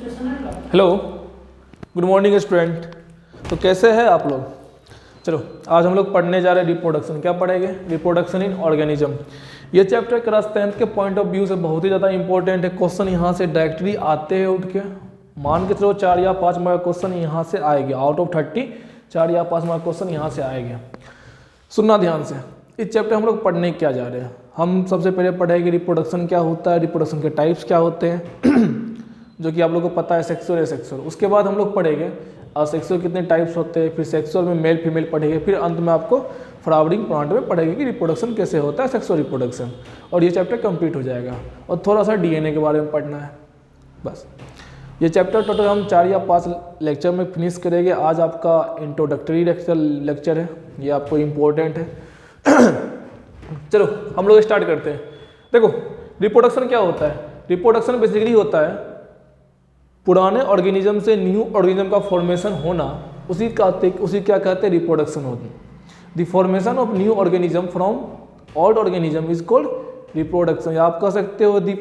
Hello, good morning student. तो कैसे हैं आप लोग? चलो आज हम लोग पढ़ने जा रहे हैं रिप्रोडक्शन। क्या पढ़ेंगे? Reproduction in organism. ये चैप्टर क्लास 10th के पॉइंट ऑफ व्यू से बहुत ही ज़्यादा इंपॉर्टेंट है। क्वेश्चन यहाँ से डायरेक्टली आते हैं उठ के, मान के चलो 4 या 5 मार्क क्वेश्चन यहाँ से आएगा। आउट ऑफ 30 4 या 5 मार्क क्वेश्चन यहाँ से आएगा। सुनना ध्यान से, इस चैप्टर हम लोग पढ़ने क्या जा रहे हैं। हम सबसे पहले पढ़ेंगे रिप्रोडक्शन क्या होता है, रिप्रोडक्शन के टाइप्स क्या होते हैं जो कि आप लोगों को पता है, सेक्सुअल एसेक्सुअल। उसके बाद हम लोग पढ़ेंगे असेक्सुअल कितने टाइप्स होते हैं, फिर सेक्सुअल में मेल फीमेल पढ़ेंगे, फिर अंत में आपको फ्लावरिंग प्लांट में पढ़ेंगे कि रिप्रोडक्शन कैसे होता है, सेक्सुअल रिप्रोडक्शन। और ये चैप्टर कंप्लीट हो जाएगा। और थोड़ा सा डीएनए के बारे में पढ़ना है बस। ये चैप्टर टोटल हम 4 या 5 लेक्चर में फिनिश करेंगे। आज आपका इंट्रोडक्टरी लेक्चर है, ये आपको इम्पोर्टेंट है। चलो हम लोग स्टार्ट करते हैं। देखो रिप्रोडक्शन क्या होता है। रिप्रोडक्शन बेसिकली होता है पुराने ऑर्गेनिज्म से न्यू ऑर्गेनिज्म का फॉर्मेशन होना, उसी क्या कहते हैं, रिप्रोडक्शन होती है। The formation of new organism from old organism is called reproduction. आप कह सकते हो the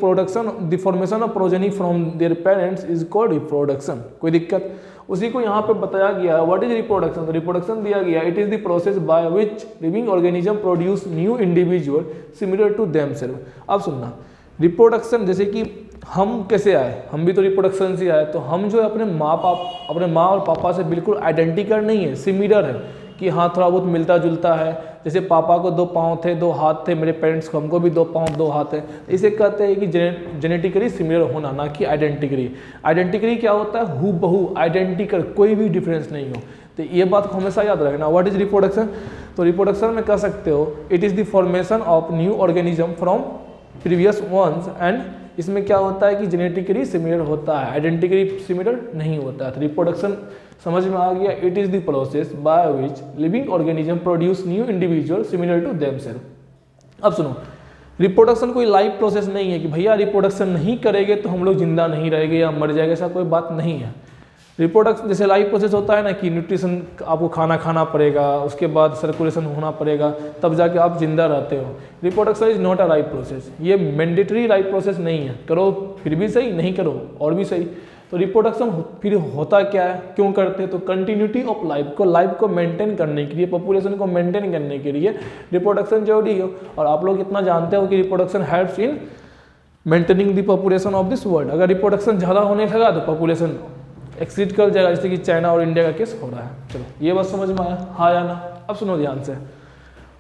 formation of progeny from their parents is called reproduction. कोई दिक्कत? उसी को यहाँ पे बताया गया है। What is reproduction? तो रिप्रोडक्शन दिया गया, it is the process by which living organism produce new individual similar to themself. अब सुनना, रिप्रोडक्शन जैसे कि हम कैसे आए, हम भी तो रिप्रोडक्शन से आए। तो हम जो है अपने माँ और पापा से बिल्कुल आइडेंटिकल नहीं है, सिमिलर है कि हाँ थोड़ा बहुत मिलता जुलता है। जैसे पापा को 2 पाँव थे 2 हाथ थे, मेरे पेरेंट्स को हमको भी 2 पाँव 2 हाथ है। इसे कहते हैं कि जेनेटिकली सिमिलर होना, ना कि आइडेंटिकली। आइडेंटिकली क्या होता है? हू बहू, आइडेंटिकल, कोई भी डिफरेंस नहीं हो। तो ये बात को हमेशा याद रखना। What is reproduction? तो रिप्रोडक्शन में कह सकते हो it is the formation of new organism from previous ones. And इसमें क्या होता है कि जेनेटिकली सिमिलर होता है, आइडेंटिकली सिमिलर नहीं होता है। तो रिप्रोडक्शन समझ में आ गया, it is the process by which living organism produce new individual similar to themself. अब सुनो, रिप्रोडक्शन कोई लाइफ प्रोसेस नहीं है कि भैया रिप्रोडक्शन नहीं करेंगे तो हम लोग जिंदा नहीं रहेंगे या मर जाएंगे, ऐसा कोई बात नहीं है। रिप्रोडक्शन जैसे लाइफ प्रोसेस होता है ना कि न्यूट्रिशन, आपको खाना खाना पड़ेगा, उसके बाद सर्कुलेशन होना पड़ेगा, तब जाके आप जिंदा रहते हो। Reproduction is not a life process. ये मैंडेटरी लाइफ प्रोसेस नहीं है, करो फिर भी सही, नहीं करो और भी सही। तो रिप्रोडक्शन फिर होता क्या है, क्यों करते हैं? तो कंटिन्यूटी ऑफ लाइफ को मेंटेन करने के लिए, पॉपुलेशन को मेंटेन करने के लिए रिप्रोडक्शन जरूरी है। और आप लोग इतना जानते हो कि reproduction helps in maintaining the population of this world. अगर रिप्रोडक्शन ज़्यादा होने लगा तो पॉपुलेशन एक्सीड कर जाएगा, जैसे कि चाइना और इंडिया का केस हो रहा है। चलो ये बात समझ में आया, हाँ या ना? अब सुनो ध्यान से,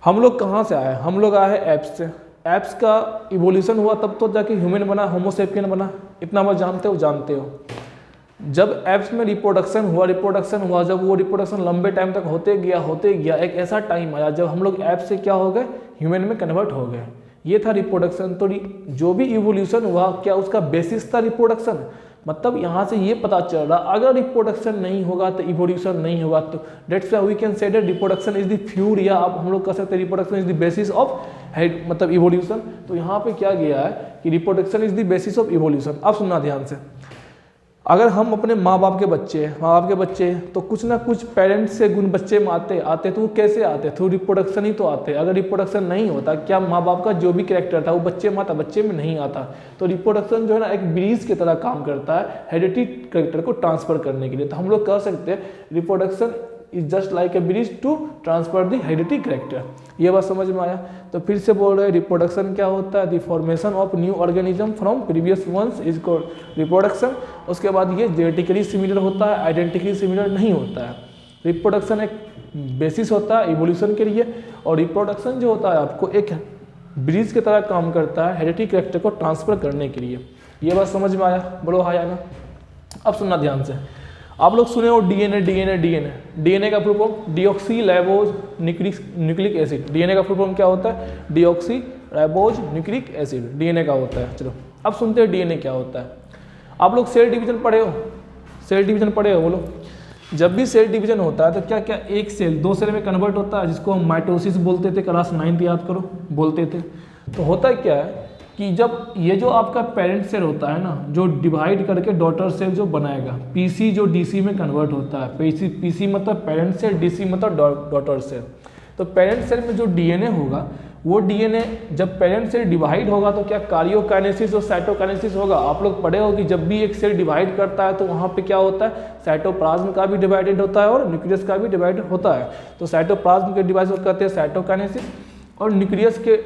हम लोग कहाँ से आए? हम लोग आए हैं एप्स से। एप्स का इवोल्यूशन हुआ तब तो जाके ह्यूमन बना, होमो सेपियन बना। इतना बात जानते हो। जब एप्स में रिप्रोडक्शन हुआ, जब वो रिप्रोडक्शन लंबे टाइम तक होते गया, एक ऐसा टाइम आया जब हम लोग एप्स से क्या हो गए, ह्यूमन में कन्वर्ट हो गए। ये था रिप्रोडक्शन। तो जो भी इवोल्यूशन हुआ, क्या उसका बेसिस था रिप्रोडक्शन? मतलब यहाँ से ये पता चल रहा, अगर रिप्रोडक्शन नहीं होगा तो इवोल्यूशन नहीं होगा। तो that's why we can say that reproduction is the fuel, या अब हम लोग कह सकते हैं reproduction is the basis of मतलब इवोल्यूशन। तो यहाँ पे क्या गया है कि reproduction is the basis of evolution. अब सुनना ध्यान से, अगर हम अपने माँ बाप के बच्चे तो कुछ ना कुछ पेरेंट्स से गुण बच्चे में आते तो वो कैसे आते? थ्रू रिप्रोडक्शन ही तो आते। अगर रिप्रोडक्शन नहीं होता, क्या माँ बाप का जो भी कैरेक्टर था वो बच्चे में नहीं आता। तो रिप्रोडक्शन जो है ना एक ब्रिज की तरह काम करता है हेरिडिटी कैरेक्टर को ट्रांसफर करने के लिए। तो हम लोग कह सकते हैं reproduction is just like a bridge to transfer the heredity character. ये बात समझ में आया? तो फिर से बोल रहे हैं, रिप्रोडक्शन क्या होता है? The formation of new organism from previous ones is called reproduction. उसके बाद ये जेनेटिकली सिमिलर होता है, आइडेंटिकली सिमिलर नहीं होता है। रिप्रोडक्शन एक बेसिस होता है इवोल्यूशन के लिए, और रिप्रोडक्शन जो होता है आपको एक ब्रिज की तरह काम करता है हेरिडिटी कैरेक्टर को ट्रांसफर करने के लिए। ये बात समझ में आया? बोलो हाँ या ना? अब सुनना ध्यान से, आप लोग सुने हो डीएनए का full form deoxy ribose nucleic acid. DNA का फुल फॉर्म क्या होता है? Deoxy ribose nucleic acid DNA का होता है। चलो अब सुनते हैं डीएनए क्या होता है। आप लोग सेल डिवीजन पढ़े हो? बोलो, जब भी सेल डिवीजन होता है तो क्या क्या एक सेल 2 सेल में कन्वर्ट होता है, जिसको हम माइटोसिस बोलते थे, क्लास 9th याद करो, बोलते थे। तो होता क्या है कि जब ये जो आपका पेरेंट सेल होता है ना, जो डिवाइड करके डॉटर सेल जो बनाएगा, पीसी जो डीसी में कन्वर्ट होता है। पीसी मतलब पेरेंट सेल, डीसी मतलब डॉटर सेल। तो पेरेंट सेल में जो डीएनए होगा वो डीएनए जब पेरेंट सेल डिवाइड होगा तो क्या कार्योकाइनेसिस और साइटोकाइनेसिस होगा। आप लोग पढ़े हो कि जब भी एक सेल डिवाइड करता है तो वहाँ पे क्या होता है, साइटोप्लाज्म का भी डिवाइडेड होता है और न्यूक्लियस का भी डिवाइड होता है। तो साइटोप्लाज्म के डिवाइड को कहते हैं साइटोकाइनेसिस और न्यूक्लियस के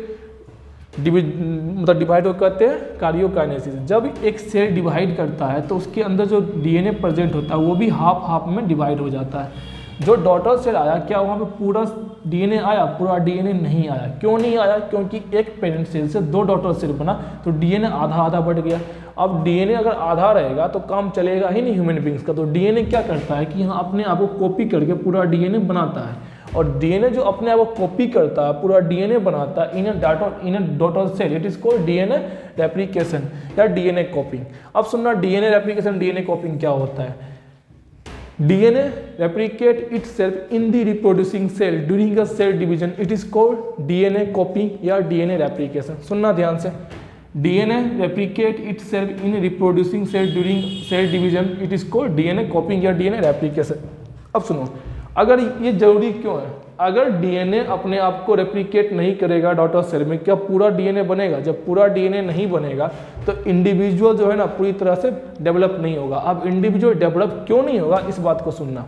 मतलब डिवाइड को कहते हैं कार्योकाइनेसिस। जब एक सेल डिवाइड करता है तो उसके अंदर जो डीएनए प्रेजेंट होता है वो भी हाफ हाफ में डिवाइड हो जाता है। जो डॉटर सेल आया, क्या वहाँ पे पूरा डीएनए आया? पूरा डीएनए नहीं आया। क्यों नहीं आया? क्योंकि एक पेरेंट सेल से 2 डॉटर सेल बना तो डीएनए आधा आधा बढ़ गया। अब डीएनए अगर आधा रहेगा तो काम चलेगा ही नहीं ह्यूमन बींग्स का। तो डीएनए क्या करता है कि यहाँ अपने आप को कॉपी करके पूरा डीएनए बनाता है, और डीएनए जो अपने आप को कॉपी करता है, पूरा डीएनए बनाता है in a daughter cell, it is called DNA replication या डीएनए कॉपिंग। अब सुनना, डीएनए रेप्लिकेशन, डीएनए कॉपिंग क्या होता है। DNA replicate itself in the reproducing cell during a cell division. It is called DNA copying या DNA replication. सुनना ध्यान से, DNA replicate itself in reproducing cell during cell division. It is called DNA copying या DNA replication. अब सुनो, अगर ये जरूरी क्यों है? अगर डीएनए अपने आप को रेप्लिकेट नहीं करेगा डॉटर सेल में, क्या पूरा डीएनए बनेगा? जब पूरा डीएनए नहीं बनेगा तो इंडिविजुअल जो है ना पूरी तरह से डेवलप नहीं होगा। अब इंडिविजुअल डेवलप क्यों नहीं होगा, इस बात को सुनना।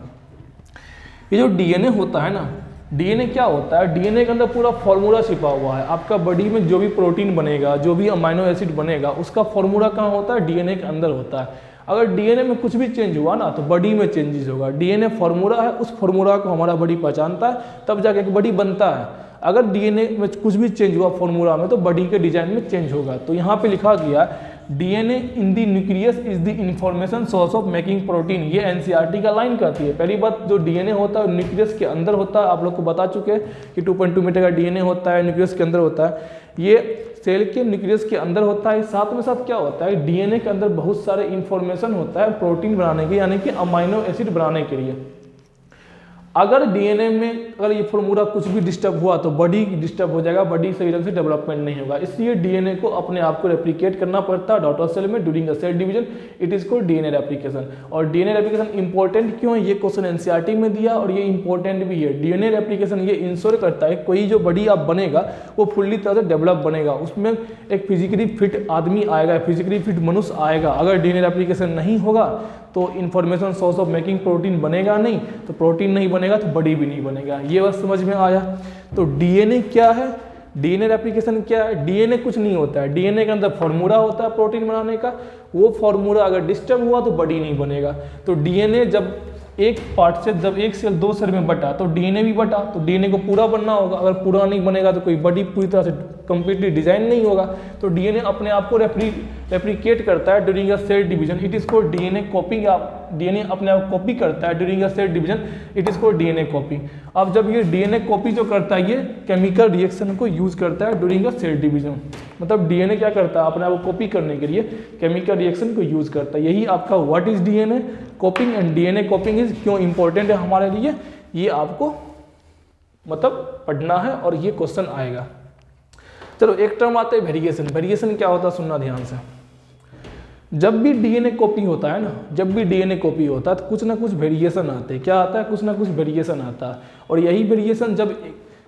ये जो डीएनए होता है ना, डीएनए क्या होता है, डीएनए के अंदर पूरा फॉर्मूला छिपा हुआ है। आपका बॉडी में जो भी प्रोटीन बनेगा, जो भी अमाइनो एसिड बनेगा, उसका फॉर्मूला कहाँ होता है? डीएनए के अंदर होता है। अगर डीएनए में कुछ भी चेंज हुआ ना तो बॉडी में चेंजेस होगा। डीएनए फॉर्मूला है, उस फॉर्मूला को हमारा बॉडी पहचानता है, तब जाके एक बॉडी बनता है। अगर डीएनए में कुछ भी चेंज हुआ फॉर्मूला में तो बॉडी के डिजाइन में चेंज होगा। तो यहाँ पे लिखा गया DNA in the nucleus is the information source of making protein. ये एनसीईआरटी का लाइन कहती है। पहली बात, जो डीएनए होता है न्यूक्लियस के अंदर होता है। आप लोग को बता चुके हैं कि 2.2 मीटर का डीएनए होता है, न्यूक्लियस के अंदर होता है। ये सेल के न्यूक्लियस के अंदर होता है। साथ में साथ क्या होता है, डीएनए के अंदर बहुत सारे इंफॉर्मेशन होता है प्रोटीन बनाने के, यानी कि अमाइनो एसिड बनाने के लिए। अगर डीएनए में अगर ये फॉर्मूला कुछ भी डिस्टर्ब हुआ तो बॉडी डिस्टर्ब हो जाएगा, बॉडी सही ढंग से डेवलपमेंट नहीं होगा। इसलिए डीएनए को अपने आप को रेप्लिकेट करना पड़ता है डॉटर सेल में during a cell division. It is called DNA replication. और डीएनए रेप्लिकेशन इंपॉर्टेंट क्यों है, ये क्वेश्चन एनसीईआरटी में दिया और ये इंपॉर्टेंट भी है। डीएनए रेप्लिकेशन ये इंश्योर करता है कोई जो बॉडी आप बनेगा वो फुल्ली तरह से डेवलप बनेगा, उसमें एक फिजिकली फिट आदमी आएगा, फिजिकली फिट मनुष्य आएगा। अगर डीएनए रेप्लिकेशन नहीं होगा तो information source of making protein बनेगा नहीं, तो प्रोटीन नहीं बनेगा तो बॉडी भी नहीं बनेगा। ये बस समझ में आया। तो डीएनए क्या है, डीएनए रेप्लिकेशन क्या है? डीएनए कुछ नहीं होता है, डीएनए के अंदर फॉर्मूला होता है प्रोटीन बनाने का। वो फॉर्मूला अगर डिस्टर्ब हुआ तो बॉडी नहीं बनेगा। तो डीएनए जब एक पार्ट से, जब एक सेल 2 सेल में बटा तो डीएनए भी बटा, तो डीएनए को पूरा बनना होगा। अगर पूरा नहीं बनेगा तो कोई बॉडी पूरी तरह से कंप्लीटली डिजाइन नहीं होगा। तो डीएनए अपने आप को रेप्लिकेट करता है during a cell division. It is called DNA copying. DNA अपने आप कॉपी करता है during a cell division. It is called DNA copying. अब जब ये डीएनए कॉपी जो करता है, ये केमिकल रिएक्शन को यूज करता है ड्यूरिंग अ सेल डिवीजन। मतलब डीएनए क्या करता है, अपने आप को कॉपी करने के लिए केमिकल रिएक्शन को यूज करता है। यही आपका what is DNA कॉपिंग and DNA कॉपिंग is क्यों इंपॉर्टेंट है हमारे लिए, ये आपको मतलब पढ़ना है और ये क्वेश्चन आएगा। चलो एक टर्म आता है वेरिएशन। वेरिएशन क्या होता है, सुनना ध्यान से। जब भी डीएनए कॉपी होता है ना, जब भी डीएनए कॉपी होता है तो कुछ ना कुछ वेरिएशन आते हैं। क्या आता है, कुछ ना कुछ वेरिएशन आता है। और यही वेरिएशन जब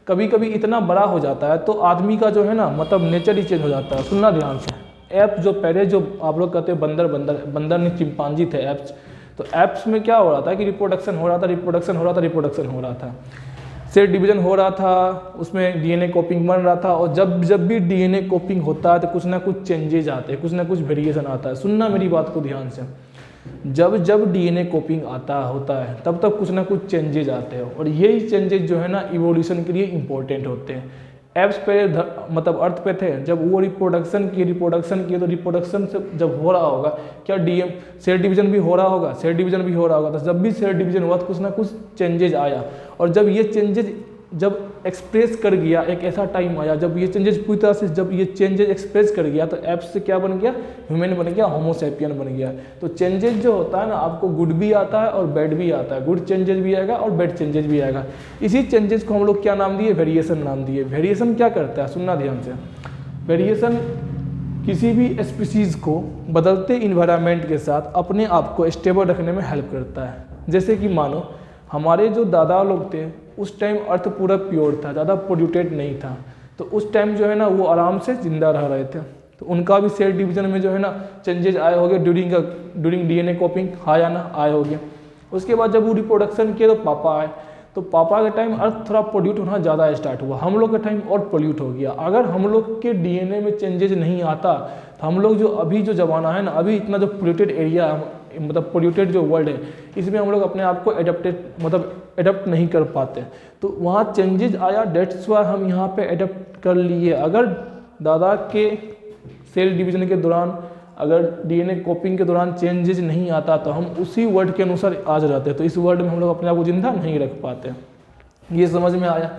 कभी कभी इतना बड़ा हो जाता है तो आदमी का जो है ना मतलब नेचर ही चेंज हो जाता है। सुनना ध्यान से। एप्स जो पहले जो आप लोग कहते हैं बंदर नहीं चिंपांजी थे एप्स, तो एप्स में क्या हो रहा था कि रिप्रोडक्शन हो रहा था, सेल डिवीजन हो रहा था, उसमें डीएनए कॉपिंग बन रहा था। और जब भी डीएनए कॉपिंग होता है तो कुछ ना कुछ चेंजेज आते हैं, कुछ ना कुछ वेरिएशन आता है। सुनना मेरी बात को ध्यान से। जब डीएनए कॉपिंग होता है तब तक कुछ ना कुछ चेंजेज आते हैं, और यही चेंजेज जो है ना इवोल्यूशन के लिए इंपॉर्टेंट होते हैं। एप्स पे मतलब अर्थ पे थे, जब वो रिप्रोडक्शन किए तो रिप्रोडक्शन से जब हो रहा होगा, क्या सेल डिवीजन भी हो रहा होगा, तो जब भी सेल डिवीजन हुआ तो कुछ ना कुछ चेंजेज आया। और जब ये चेंजेज जब एक्सप्रेस कर गया, एक ऐसा टाइम आया जब ये चेंजेस पूरी तरह से जब ये चेंजेस एक्सप्रेस कर गया तो एप्स से क्या बन गया, ह्यूमन बन गया, होमो सैपियन बन गया। तो चेंजेस जो होता है ना, आपको गुड भी आता है और बैड भी आता है, गुड चेंजेस भी आएगा और बैड चेंजेस भी आएगा। इसी चेंजेस को हम लोग क्या नाम दिए, वेरिएशन नाम दिए। वेरिएशन क्या करता है, सुनना ध्यान से। वेरिएशन किसी भी स्पीसीज को बदलते इन्वायरमेंट के साथ अपने आप को स्टेबल रखने में हेल्प करता है। जैसे कि मानो हमारे जो दादा लोग थे उस टाइम अर्थ पूरा प्योर था, ज़्यादा पोल्यूटेड नहीं था, तो उस टाइम जो है ना वो आराम से जिंदा रह रहे थे, तो उनका भी सेल डिवीजन में जो है ना चेंजेज आए होंगे ड्यूरिंग डीएनए कॉपिंग, हाँ या ना, आए होंगे। उसके बाद जब वो रिप्रोडक्शन किए तो पापा आए, तो पापा के टाइम अर्थ थोड़ा पोल्यूट होना ज़्यादा स्टार्ट हुआ, हम लोग के टाइम और पोल्यूट हो गया। अगर हम लोग के डीएनए में चेंजेज नहीं आता तो हम लोग जो अभी जो ज़माना है ना, अभी इतना जो पोल्यूटेड एरिया मतलब पोल्यूटेड जो वर्ल्ड है, इसमें हम लोग अपने आप को एडप्ट नहीं कर पाते। तो वहाँ चेंजेज आया, डेट्स वाई हम यहाँ पे एडप्ट कर लिए। अगर दादा के सेल डिवीजन के दौरान अगर डीएनए कॉपिंग के दौरान चेंजेज नहीं आता तो हम उसी वर्ड के अनुसार आज रहते, तो इस वर्ड में हम लोग अपने आप को जिंदा नहीं रख पाते। ये समझ में आया?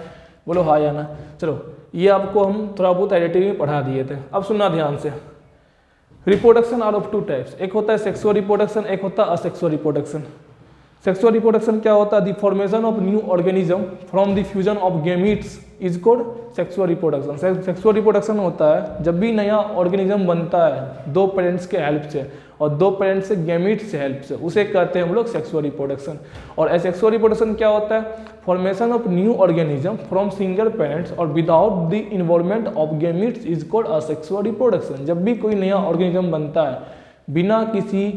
बोलो हाँ या ना। चलो ये आपको हम थोड़ा बहुत एडिटिंग में पढ़ा दिए थे। अब सुनना ध्यान से, reproduction are of two types, एक होता है सेक्सुअल रिप्रोडक्शन, एक होता है असेक्सुअल रिप्रोडक्शन। सेक्सुअल रिप्रोडक्शन क्या होता है? The formation of new organism from the fusion of gametes is called sexual reproduction. Sexual reproduction होता है जब भी नया ऑर्गेनिज्म बनता है दो पेरेंट्स के हेल्प से और दो पेरेंट्स से गैमीट्स से हेल्प से, उसे कहते हैं हम लोग सेक्सुअल रिप्रोडक्शन। और एसेक्सुअल रिप्रोडक्शन क्या होता है? Formation of new organism from single parents और without the involvement of gametes is called asexual reproduction. जब भी कोई नया ऑर्गेनिज्म बनता है बिना किसी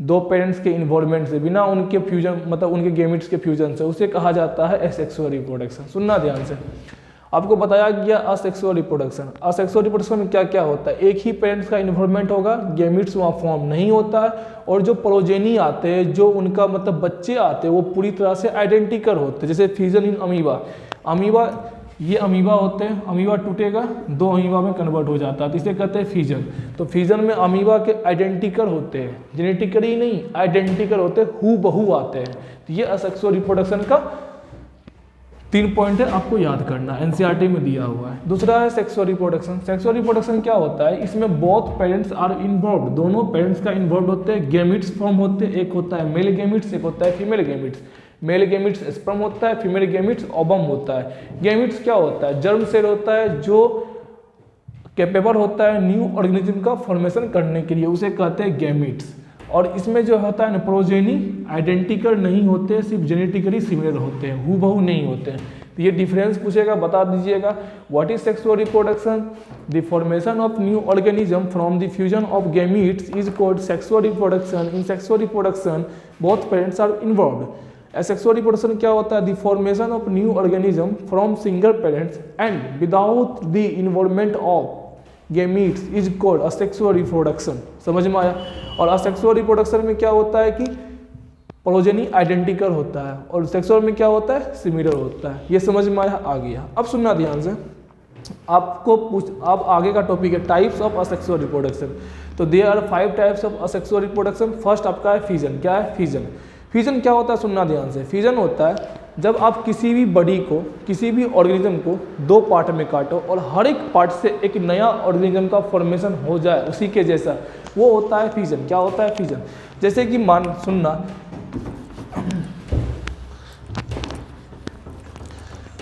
दो पेरेंट्स के इन्वॉल्वमेंट से, बिना उनके फ्यूजन मतलब उनके गैमीट्स के फ्यूजन से, उसे कहा जाता है एसेक्सुअल रिप्रोडक्शन। सुनना ध्यान से, आपको बताया गया असेक्सुअल रिप्रोडक्शन। असेक्सुअल रिप्रोडक्शन में क्या क्या होता है? एक ही पेरेंट्स का इन्वॉल्वमेंट होगा, गैमीट्स वहाँ फॉर्म नहीं होता है, और जो प्रोजेनी आते हैं, जो उनका मतलब बच्चे आते हैं, वो पूरी तरह से आइडेंटिकल होते हैं। जैसे फ्यूजन इन अमीबा, ये अमीबा होते हैं, अमीबा टूटेगा दो अमीबा में कन्वर्ट हो जाता है, तो इसे कहते हैं फ्यूजन। तो फ्यूजन में अमीबा के आइडेंटिकल होते हैं, जेनेटिकली नहीं आइडेंटिकल होते हैं, हू बहू आते हैं। तो ये असेक्सुअल रिप्रोडक्शन का 3 पॉइंट है, आपको याद करना, एनसीईआरटी में दिया हुआ है। दूसरा है सेक्सुअल रिप्रोडक्शन। सेक्सुअल रिप्रोडक्शन क्या होता है? इसमें बोथ पेरेंट्स आर इन्वॉल्व, दोनों पेरेंट्स का इन्वॉल्व होते हैं, गैमीट्स फॉर्म होते हैं, एक होता है मेल गैमीट्स, एक होता है female gametes. Male gametes sperm होता है, फीमेल गैमीट्स ओवम होता है। गैमीट्स क्या होता है? जर्म सेल होता है जो कैपेबल होता है न्यू ऑर्गेनिज्म का फॉर्मेशन करने के लिए, उसे कहते हैं गैमीट्स। और इसमें जो होता है प्रोजेनी आइडेंटिकल नहीं होते, सिर्फ जेनेटिकली सिमिलर होते हैं, हूबहू नहीं होते हैं। तो ये डिफरेंस पूछेगा, बता दीजिएगा। What is sexual reproduction? The formation of new organism from the fusion of gametes is called sexual reproduction. In sexual reproduction both parents are involved. Asexual reproduction क्या होता है? The formation of new organism from single parents and without the involvement of gametes is called asexual reproduction. समझ में आया? और asexual reproduction में क्या होता है कि प्रोजेनी आइडेंटिकल होता है, और सेक्सुअल में क्या होता है? सिमिलर होता है। ये समझ में आया? आ गया। अब सुनना ध्यान से, अब आगे का टॉपिक है टाइप्स ऑफ असेक्सुअल रिप्रोडक्शन। तो there are 5 types of asexual reproduction. First आपका है फिजन। क्या है? फिजन। फिजन क्या होता है? सुनना ध्यान से। फिजन होता है जब आप किसी भी बॉडी को, किसी भी ऑर्गेनिज्म को 2 पार्ट में काटो और हर एक पार्ट से एक नया ऑर्गेनिज्म का फॉर्मेशन हो जाए उसी के जैसा, वो होता है फिजन। क्या होता है? फिजन। जैसे कि मान सुनना,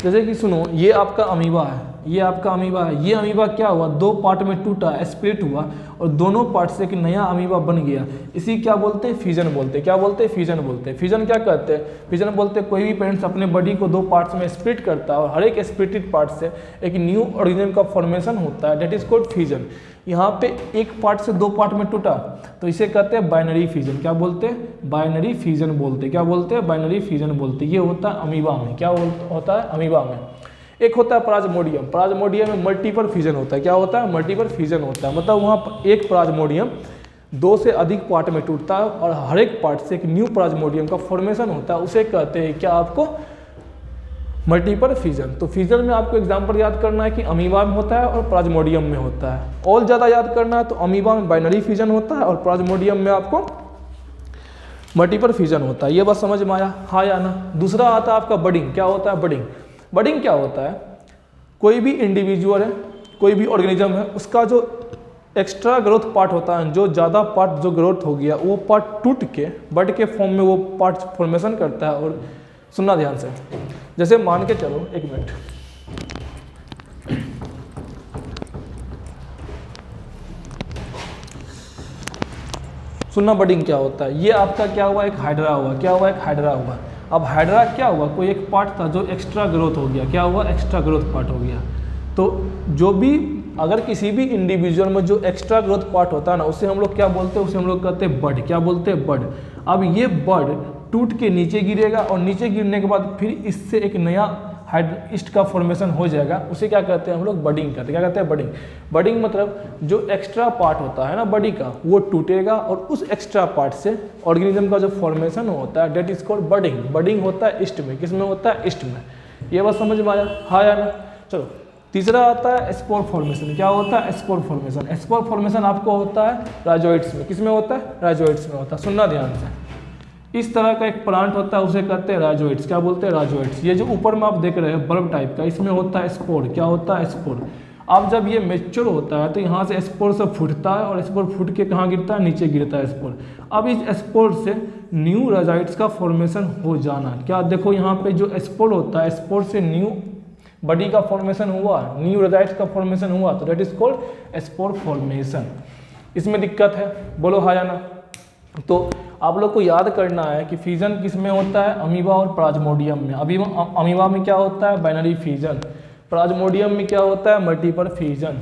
जैसे कि सुनो, ये आपका अमीबा है, ये आपका अमीबा है। ये अमीबा क्या हुआ? 2 पार्ट में टूटा, स्प्लिट हुआ और दोनों पार्ट से एक नया अमीबा बन गया। इसी क्या बोलते हैं? फ्यूजन बोलते हैं। क्या बोलते हैं? फ्यूजन बोलते हैं। फ्यूजन क्या कहते हैं? फ्यूजन बोलते हैं कोई भी पेरेंट्स अपने बॉडी को 2 पार्ट्स में स्प्लिट करता है और हर एक स्प्लिटेड पार्ट से एक न्यू ऑर्गेनिज्म का फॉर्मेशन होता है, डेट इज कॉल्ड फ्यूजन। यहाँ पे एक पार्ट से 2 पार्ट में टूटा तो इसे कहते हैं बाइनरी फ्यूजन। क्या बोलते हैं? बाइनरी फ्यूजन बोलते हैं। क्या बोलते हैं? बाइनरी फ्यूजन बोलते हैं। ये होता है अमीबा में। क्या होता है? अमीबा में। एक होता है प्लाज्मोडियम। प्लाज्मोडियम में मल्टीपल फ्यूजन होता है। क्या होता है? मल्टीपल फ्यूजन होता है। मतलब वहाँ एक प्लाज्मोडियम 2 से अधिक पार्ट में टूटता है और हर एक पार्ट से एक न्यू प्लाज्मोडियम का फॉर्मेशन होता है, उसे कहते हैं क्या आपको? Multiple fusion. तो फ्यूजन में आपको एग्जांपल याद करना है कि अमीबा में होता है और प्लाज्मोडियम में होता है। और ज़्यादा याद करना है तो अमीबा में बाइनरी फ्यूजन होता है और प्लाज्मोडियम में आपको मल्टीपल फ्यूजन होता है। ये बात समझ में आया? हाँ या ना? दूसरा आता है आपका बडिंग। क्या होता है? बडिंग। बडिंग क्या होता है? कोई भी इंडिविजुअल है, कोई भी ऑर्गेनिज्म है, उसका जो एक्स्ट्रा ग्रोथ पार्ट होता है, जो ज़्यादा पार्ट जो ग्रोथ हो गया वो पार्ट टूट के बड के फॉर्म में वो पार्ट फॉर्मेशन करता है। और सुनना ध्यान से, जैसे मान के चलो, एक मिनट, सुनना, बडिंग क्या होता है? ये आपका क्या हुआ? एक हाइड्रा हुआ। क्या हुआ? एक हाइड्रा हुआ। अब हाइड्रा क्या हुआ? कोई एक पार्ट था जो एक्स्ट्रा ग्रोथ हो गया। क्या हुआ? एक्स्ट्रा ग्रोथ पार्ट हो गया। तो जो भी अगर किसी भी इंडिविजुअल में जो एक्स्ट्रा ग्रोथ पार्ट होता है ना, उसे हम लोग क्या बोलते हैं, उसे हम लोग कहते हैं बड। क्या बोलते हैं, बड। अब ये बड टूट के नीचे गिरेगा और नीचे गिरने के बाद फिर इससे एक नया हाइड्रिस्ट का फॉर्मेशन हो जाएगा, उसे क्या कहते हैं हम लोग, बडिंग कहते हैं। क्या कहते हैं, बडिंग। बडिंग मतलब जो एक्स्ट्रा पार्ट होता है ना बॉडी का, वो टूटेगा और उस एक्स्ट्रा पार्ट से ऑर्गेनिज्म का जो फॉर्मेशन होता है that is called budding. Budding होता है ईस्ट में। किस में होता है, ईस्ट में। ये बात समझ में आया, हाँ या ना। चलो तीसरा आता है स्पोर फॉर्मेशन। क्या होता है, स्पोर फॉर्मेशन। स्पोर फॉर्मेशन आपको होता है राइजोइड्स में। किस में होता है, राइजोइड्स में होता है। सुनना ध्यान से, इस तरह का एक प्लांट होता है, उसे कहते हैं राइजोइड्स। क्या बोलते हैं, राइजोइड्स। ये जो ऊपर में आप देख रहे हैं बल्ब टाइप का, इसमें होता है स्पोर। क्या होता है, स्पोर। अब जब ये मैच्योर होता है तो यहाँ से स्पोर से फूटता है और स्पोर फूट के कहाँ गिरता है, नीचे गिरता है स्पोर। अब इस स्पोर से न्यू राइजोइड्स का फॉर्मेशन हो जाना। क्या देखो यहाँ पे जो स्पोर होता है, स्पोर से न्यू बॉडी का फॉर्मेशन हुआ, न्यू राइजोइड्स का फॉर्मेशन हुआ, तो that is called spore formation. इसमें दिक्कत है, बोलो हाँ या ना। तो आप लोग को याद करना है कि फ्यूजन किस में होता है, अमीबा और प्लाज्मोडियम में। अमीबा में क्या होता है, बाइनरी फ्यूजन। प्लाज्मोडियम में क्या होता है, मल्टीपल फ्यूजन।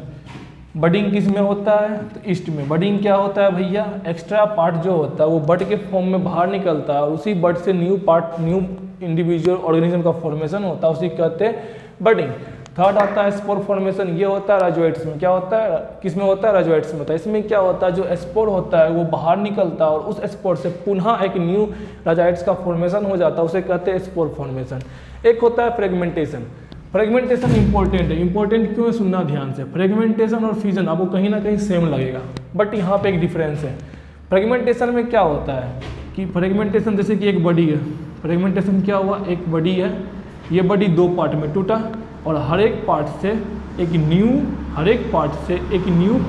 बडिंग किस में होता है, तो ईस्ट में। बडिंग क्या होता है भैया, एक्स्ट्रा पार्ट जो होता है वो बड के फॉर्म में बाहर निकलता है और उसी बड से new part, new individual organism का फॉर्मेशन होता है, उसी कहते हैं बडिंग। थर्ड आता है स्पोर फॉर्मेशन। ये होता है राइजोइड्स में। क्या होता है, किस में होता है, राइजोइड्स में होता है। इसमें क्या होता है, जो स्पोर होता है वो बाहर निकलता है और उस स्पोर से पुनः एक न्यू राइजोइड्स का फॉर्मेशन हो जाता है, उसे कहते हैं स्पोर फॉर्मेशन। एक होता है फ्रेगमेंटेशन। फ्रेगमेंटेशन इंपॉर्टेंट है। इंपॉर्टेंट क्यों है, सुनना ध्यान से। फ्रेगमेंटेशन और फ्यूजन आपको कहीं ना कहीं सेम लगेगा, बट यहाँ पे एक डिफरेंस है। फ्रेगमेंटेशन में क्या होता है कि फ्रेगमेंटेशन जैसे कि एक बॉडी है, फ्रेगमेंटेशन क्या हुआ, एक बॉडी है, ये बॉडी दो पार्ट में टूटा और हर एक पार्ट से एक न्यू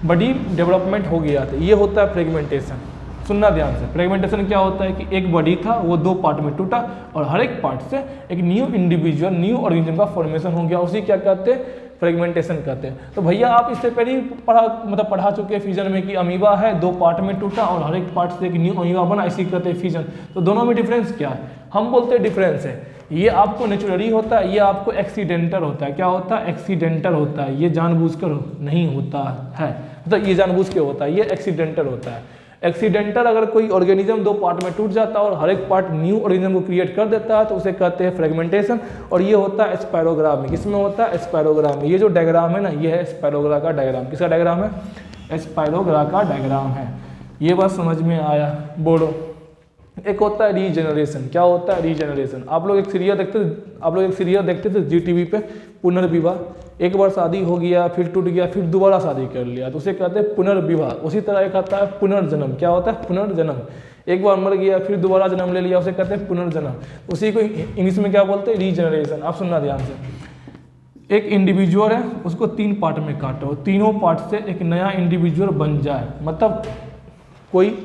बॉडी डेवलपमेंट हो गया था। ये होता है फ्रेगमेंटेशन। सुनना ध्यान से, फ्रेगमेंटेशन क्या होता है कि एक बॉडी था वो दो पार्ट में टूटा और हर एक पार्ट से एक न्यू इंडिविजुअल, न्यू ऑर्गेनिज्म का फॉर्मेशन हो गया, उसी क्या कहते हैं, फ्रेगमेंटेशन कहते हैं। तो भैया आप इससे पहले ही पढ़ा चुके हैं फ्यूजन में कि अमीबा है, दो पार्ट में टूटा और हर एक पार्ट से एक न्यू अमीबा बना, इसी कहते हैं फ्यूजन। तो दोनों में डिफरेंस क्या है, हम बोलते हैं डिफरेंस है, ये आपको नेचुरली होता है, ये आपको एक्सीडेंटल होता है। क्या होता है, एक्सीडेंटल होता है। ये जानबूझकर नहीं होता है, मतलब ये जानबूझ के होता है, ये एक्सीडेंटल होता है। एक्सीडेंटल अगर कोई ऑर्गेनिज्म दो पार्ट में टूट जाता है और हर एक पार्ट न्यू ऑर्गेनिज्म को क्रिएट कर देता है तो उसे कहते हैं फ्रेगमेंटेशन। और ये होता है स्पाइरोग्राम में। किसमें होता है, स्पाइरोग्राम में। ये जो डायग्राम है ना, ये है स्पाइरोग्रा का डायग्राम। किसका डायग्राम है, स्पाइरोग्रा का डायग्राम है। ये बात समझ में आया, बोलो। एक होता है रीजेनरेशन। क्या होता है, रीजेनरेशन। आप लोग एक सीरियल देखते थे जी टीवी पे, पुनर्विवाह। एक बार शादी हो गया, फिर टूट गया, फिर दोबारा शादी कर लिया, तो उसे कहते हैं पुनर्विवाह। उसी तरह एक आता है पुनर्जन्म। क्या होता है, पुनर्जन्म। एक बार मर गया, फिर दोबारा जन्म ले लिया, उसे कहते हैं पुनर्जन्म। उसी को इंग्लिश में क्या बोलते हैं, रीजेनरेशन। आप सुनना ध्यान से। एक इंडिविजुअल है, उसको तीन पार्ट में काटो, तीनों पार्ट से एक नया इंडिविजुअल बन जाए। मतलब कोई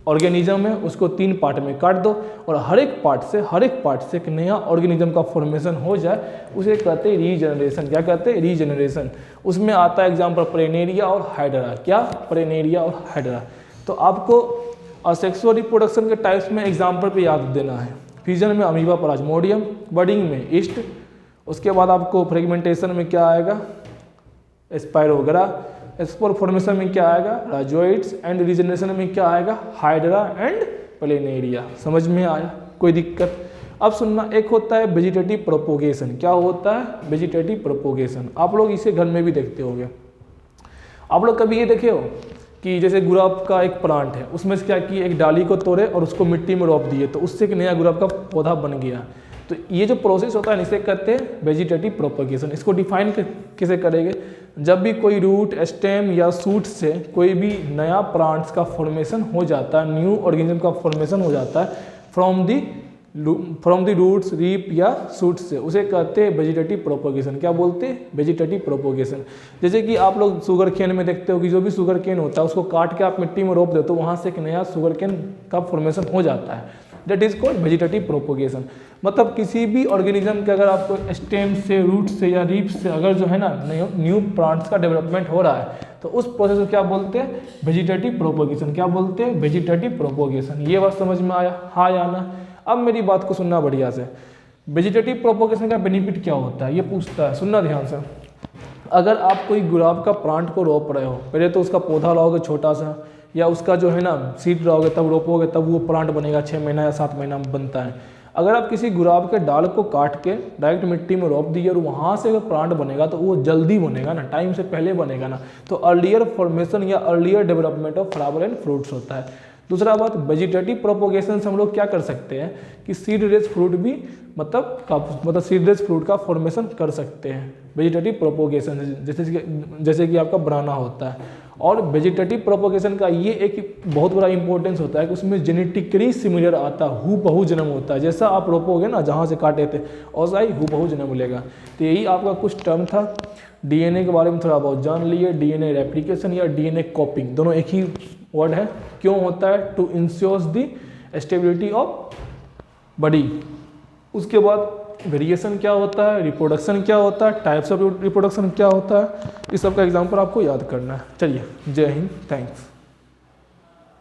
ऑर्गेनिज्म है, उसको तीन पार्ट में काट दो और हर एक पार्ट से एक नया ऑर्गेनिज्म का फॉर्मेशन हो जाए, उसे कहते हैं रीजनरेशन। क्या कहते हैं, रीजनरेशन। उसमें आता है एग्जाम्पल प्लेनेरिया और हाइड्रा। क्या, प्लेनेरिया और हाइड्रा। तो आपको सेक्सुअल रिप्रोडक्शन के टाइप्स में एग्जाम्पल पे याद देना है। फ्यूजन में अमीबा प्लाज्मोडियम, बडिंग में ईस्ट, उसके बाद आपको फ्रेगमेंटेशन में क्या आएगा, स्पाइरोग्रा, स्पोर फॉर्मेशन में क्या आएगा, राइजोइड्स, एंड रीजनरेशन में क्या आएगा, हाइड्रा एंड प्लेनेरिया। समझ में आया, कोई दिक्कत। अब सुनना, एक होता है वेजिटेटिव प्रोपोगेशन। क्या होता है, वेजिटेटिव प्रोपोगेशन। आप लोग इसे घर में भी देखते होंगे। आप लोग कभी ये देखे हो कि जैसे गुलाब का एक प्लांट है, उसमें से क्या किए, एक डाली को तोड़े और उसको मिट्टी में रोप दिए, तो उससे एक नया गुलाब का पौधा बन गया। तो ये जो प्रोसेस होता है इसे कहते हैं वेजिटेटिव प्रोपोगेशन। इसको डिफाइन कैसे करेंगे, जब भी कोई रूट, स्टेम या सूट से कोई भी नया प्लांट्स का फॉर्मेशन हो जाता है, न्यू ऑर्गेनिज्म का फॉर्मेशन हो जाता है फ्रॉम दी रूट्स, रीप या सूट से, उसे कहते हैं वेजिटेटिव प्रोपोगेशन। क्या बोलते हैं, वेजिटेटिव प्रोपोगेशन। जैसे कि आप लोग शुगर केन में देखते हो कि जो भी शुगर केन होता है उसको काट के आप मिट्टी में रोप देते हो, तो वहाँ से एक नया शुगर केन का फॉर्मेशन हो जाता है। That is called vegetative propagation. मतलब किसी भी ऑर्गेनिज्म के अगर आपको स्टेम से, रूट से या रीप से अगर जो है ना न्यू प्लांट्स का डेवलपमेंट हो रहा है, तो उस प्रोसेस को क्या बोलते हैं, वेजिटेटिव प्रोपोगेशन। क्या बोलते हैं, वेजिटेटिव प्रोपोगेशन। ये बात समझ में आया, हाँ या ना। अब मेरी बात को सुनना बढ़िया से। वेजिटेटिव प्रोपोगेशन का बेनिफिट क्या होता है ये पूछता है, सुनना ध्यान से। अगर आप कोई गुलाब का प्लांट को रोप रहे हो, पहले तो उसका पौधा लाओगे छोटा सा, या उसका जो है ना सीड लाओगे, तब रोपोगे, तब वो प्लांट बनेगा, 6 महीना या 7 महीना में बनता है। अगर आप किसी गुलाब के डाल को काट के डायरेक्ट मिट्टी में रोप दिए और वहाँ से अगर प्लांट बनेगा तो वो जल्दी बनेगा ना, टाइम से पहले बनेगा ना, तो अर्लियर फॉर्मेशन या earlier development of flower and fruits होता है। दूसरा बात, वेजिटेटिव प्रोपोगेशन से हम लोग क्या कर सकते हैं कि सीड रेज फ्रूट भी मतलब सीड रेज फ्रूट का फॉर्मेशन कर सकते हैं वेजिटेटिव प्रोपोगेशन, जैसे कि आपका बनाना होता है। और वेजिटेटिव प्रोपोगेशन का ये एक बहुत बड़ा इंपॉर्टेंस होता है कि उसमें जेनेटिकली सिमिलर आता है, हूबहू जन्म होता है। जैसा आप रोपोगे ना जहाँ से काटे थे वैसा ही हूबहू जन्म मिलेगा। तो यही आपका कुछ टर्म था। डीएनए के बारे में थोड़ा बहुत जान लिए। डीएनए रेप्लिकेशन या डीएनए कॉपिंग दोनों एक ही वर्ड है। क्यों होता है? To ensures the stability of body. उसके बाद वेरिएशन क्या होता है, रिप्रोडक्शन क्या होता है, टाइप्स ऑफ रिप्रोडक्शन क्या होता है, इस सब का एग्जाम्पल आपको याद करना है। चलिए, जय हिंद, थैंक्स।